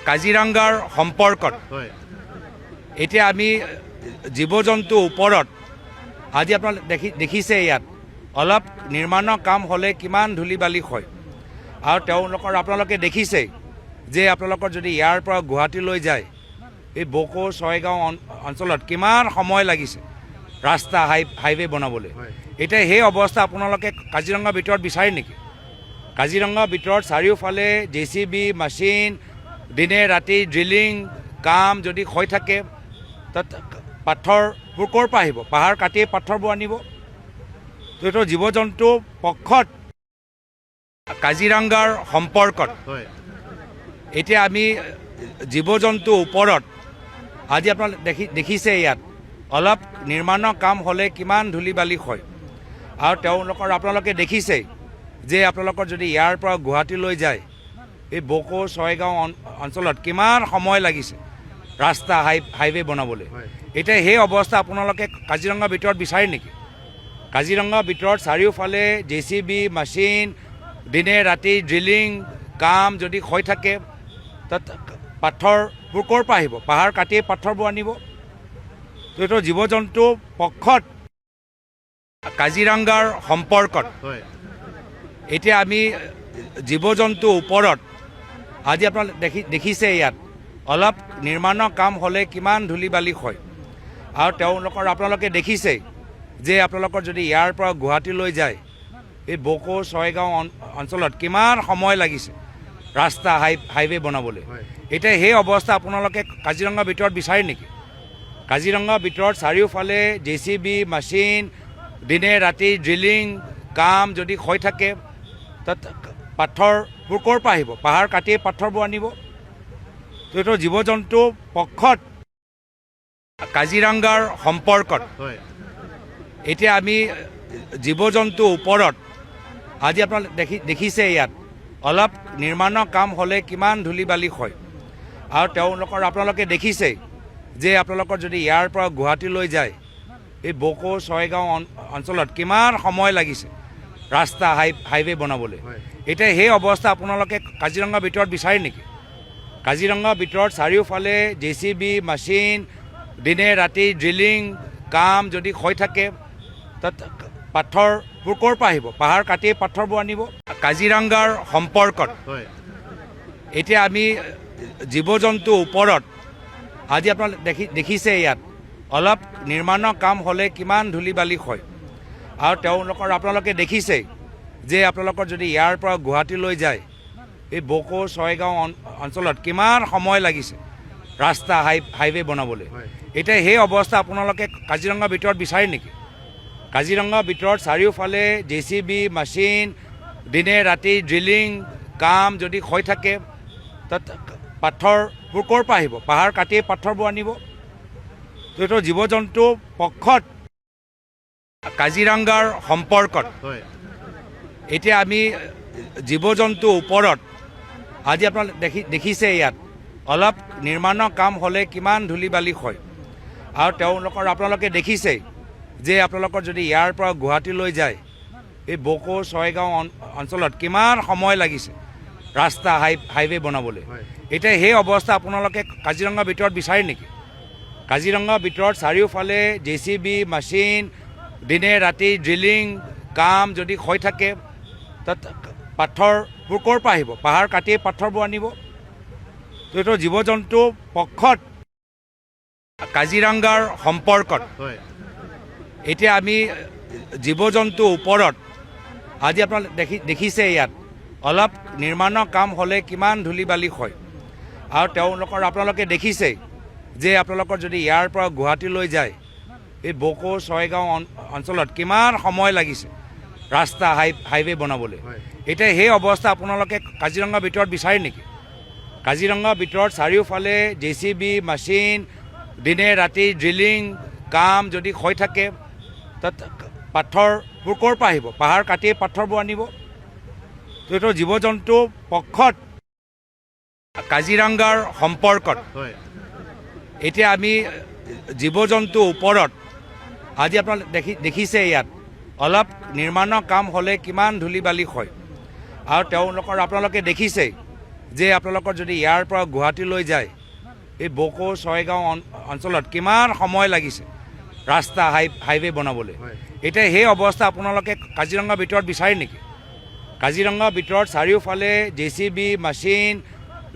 কাজিৰঙাৰ সম্পৰ্কত এতিয়া আমি জীৱ জন্তুৰ ওপৰত আজি আপোনালোকে দেখিছে ইয়াত অলপ নিৰ্মাণৰ কাম হ'লে কিমান ধূলি বালি হয় আৰু তেওঁলোকৰ আপোনালোকে দেখিছে যে আপোনালোকৰ যদি ইয়াৰ পৰা গুৱাহাটীলৈ যায় এই বকো ছয়গাঁও অঞ্চলত কিমান সময় লাগিছে ৰাস্তা হাইৱে বনাবলৈ এতিয়া সেই অৱস্থা আপোনালোকে কাজিৰঙাৰ ভিতৰত বিচাৰে নেকি কাজিৰঙাৰ ভিতৰত চাৰিওফালে JCB মেচিন দিনে ৰাতি ড্ৰিলিং কাম যদি হৈ থাকে তাত পাথৰবোৰ ক'ৰ পৰা আহিব পাহাৰ কাটি পাথৰবোৰ আনিব তো এইটো জীৱ জন্তুৰ পক্ষত কাজিৰঙাৰ সম্পৰ্কত এতিয়া আমি জীৱ জন্তুৰ ওপৰত আজি আপোনালোকে দেখিছে ইয়াত অলপ নিৰ্মাণৰ কাম হ'লে কিমান ধূলি বালি হয় আৰু তেওঁলোকৰ আপোনালোকে দেখিছে যে আপোনালোকৰ যদি ইয়াৰ পৰা গুৱাহাটীলৈ যায় এই বকো ছয়গাঁও অঞ্চলত কিমান সময় লাগিছে ৰাস্তা হাইৱে বনাবলৈ এতিয়া সেই অৱস্থা আপোনালোকে কাজিৰঙাৰ ভিতৰত বিচাৰে নেকি কাজিৰঙাৰ ভিতৰত চাৰিওফালে JCB মেচিন দিনে ৰাতি ড্ৰিলিং কাম যদি হৈ থাকে তাত পাথৰবোৰ ক'ৰ পৰা আহিব পাহাৰ কাটি পাথৰবোৰ আনিব তো এইটো জীৱ জন্তুৰ পক্ষত কাজিৰঙাৰ সম্পৰ্কত এতিয়া আমি জীৱ জন্তুৰ ওপৰত আজি আপোনালোকে দেখিছে ইয়াত অলপ নিৰ্মাণৰ কাম হ'লে কিমান ধূলি বালি হয় আৰু তেওঁলোকৰ আপোনালোকে দেখিছে যে আপোনালোকৰ যদি ইয়াৰ পৰা গুৱাহাটীলৈ যায় এই বকো ছয়গাঁও অঞ্চলত কিমান সময় লাগিছে ৰাস্তা হাইৱে বনাবলৈ এতিয়া সেই অৱস্থা আপোনালোকে কাজিৰঙাৰ ভিতৰত বিচাৰে নেকি কাজিৰঙাৰ ভিতৰত চাৰিওফালে JCB মেচিন দিনে ৰাতি ড্ৰিলিং কাম যদি হৈ থাকে তাত পাথৰবোৰ ক'ৰ পৰা আহিব পাহাৰ কাটি পাথৰবোৰ আনিব তো এইটো জীৱ জন্তুৰ পক্ষত কাজিৰঙাৰ সম্পৰ্কত এতিয়া আমি জীৱ জন্তুৰ ওপৰত আজি আপোনালোকে দেখিছে ইয়াত অলপ নিৰ্মাণৰ কাম হ'লে কিমান ধূলি বালি হয় আৰু তেওঁলোকৰ আপোনালোকে দেখিছে যে আপোনালোকৰ যদি ইয়াৰ পৰা গুৱাহাটীলৈ যায় এই বকো ছয়গাঁও অঞ্চলত কিমান সময় লাগিছে ৰাস্তা হাইৱে বনাবলৈ এতিয়া সেই অৱস্থা আপোনালোকে কাজিৰঙাৰ ভিতৰত বিচাৰে নেকি কাজিৰঙাৰ ভিতৰত চাৰিওফালে JCB মেচিন দিনে ৰাতি ড্ৰিলিং কাম যদি হৈ থাকে তাত পাথৰবোৰ ক'ৰ পৰা আহিব পাহাৰ কাটি পাথৰবোৰ আনিব কাজিৰঙাৰ সম্পৰ্কত এতিয়া আমি জীৱ জন্তুৰ ওপৰত আজি আপোনালোকে দেখিছে ইয়াত অলপ নিৰ্মাণৰ কাম হ'লে কিমান ধূলি বালি হয় আৰু তেওঁলোকৰ আপোনালোকে দেখিছে যে আপোনালোকৰ যদি ইয়াৰ পৰা গুৱাহাটীলৈ যায় এই বকো ছয়গাঁও অঞ্চলত কিমান সময় লাগিছে ৰাস্তা হাইৱে বনাবলৈ এতিয়া সেই অৱস্থা আপোনালোকে কাজিৰঙাৰ ভিতৰত বিচাৰে নেকি কাজিৰঙাৰ ভিতৰত চাৰিওফালে JCB মেচিন দিনে ৰাতি ড্ৰিলিং কাম যদি হৈ থাকে তাত পাথৰবোৰ ক'ৰ পৰা আহিব পাহাৰ কাটি পাথৰবোৰ আনিব তো এইটো জীৱ জন্তুৰ পক্ষত কাজিৰঙাৰ সম্পৰ্কত এতিয়া আমি জীৱ জন্তুৰ ওপৰত আজি আপোনালোকে দেখিছে ইয়াত অলপ নিৰ্মাণৰ কাম হ'লে কিমান ধূলি বালি হয় আৰু তেওঁলোকৰ আপোনালোকে দেখিছে যে আপোনালোকৰ যদি ইয়াৰ পৰা গুৱাহাটীলৈ যায় এই বকো ছয়গাঁও অঞ্চলত কিমান সময় লাগিছে ৰাস্তা হাইৱে বনাবলৈ এতিয়া সেই অৱস্থা আপোনালোকে কাজিৰঙাৰ ভিতৰত বিচাৰে নেকি কাজিৰঙাৰ ভিতৰত চাৰিওফালে JCB মেচিন দিনে ৰাতি ড্ৰিলিং কাম যদি হৈ থাকে তাত পাথৰবোৰ ক'ৰ পৰা আহিব পাহাৰ কাটি পাথৰবোৰ আনিব তো এইটো জীৱ জন্তুৰ পক্ষত কাজিৰঙাৰ সম্পৰ্কত এতিয়া আমি জীৱ জন্তুৰ ওপৰত আজি আপোনালোকে দেখিছে ইয়াত অলপ নিৰ্মাণৰ কাম হ'লে কিমান ধূলি বালি হয় আৰু তেওঁলোকৰ আপোনালোকে দেখিছে যে আপোনালোকৰ যদি ইয়াৰ পৰা গুৱাহাটীলৈ যায় এই বকো ছয়গাঁও অঞ্চলত কিমান সময় লাগিছে ৰাস্তা হাইৱে বনাবলৈ এতিয়া সেই অৱস্থা আপোনালোকে কাজিৰঙাৰ ভিতৰত বিচাৰে নেকি কাজিৰঙাৰ ভিতৰত চাৰিওফালে JCB মেচিন দিনে ৰাতি ড্ৰিলিং কাম যদি হৈ থাকে তাত পাথৰবোৰ ক'ৰ পৰা আহিব পাহাৰ কাটি পাথৰবোৰ আনিব তো এইটো জীৱ জন্তুৰ পক্ষত কাজিৰঙাৰ সম্পৰ্কত এতিয়া আমি জীৱ জন্তুৰ ওপৰত আজি আপোনালোকে দেখিছে ইয়াত অলপ নিৰ্মাণৰ কাম হ'লে কিমান ধূলি বালি হয় আৰু তেওঁলোকৰ আপোনালোকে দেখিছে যে আপোনালোকৰ যদি ইয়াৰ পৰা গুৱাহাটীলৈ যায় এই বকো ছয়গাঁও অঞ্চলত কিমান সময় লাগিছে ৰাস্তা হাইৱে বনাবলৈ। এতিয়া সেই অৱস্থা আপোনালোকে কাজিৰঙাৰ ভিতৰত বিচাৰে নেকি? কাজিৰঙাৰ ভিতৰত চাৰিওফালে JCB মেচিন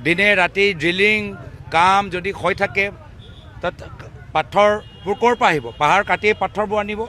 দিনে ৰাতি ড্ৰিলিং কাম যদি হৈ থাকে তাত পাথৰবোৰ ক'ৰ পৰা আহিব? পাহাৰ কাটি পাথৰবোৰ আনিব।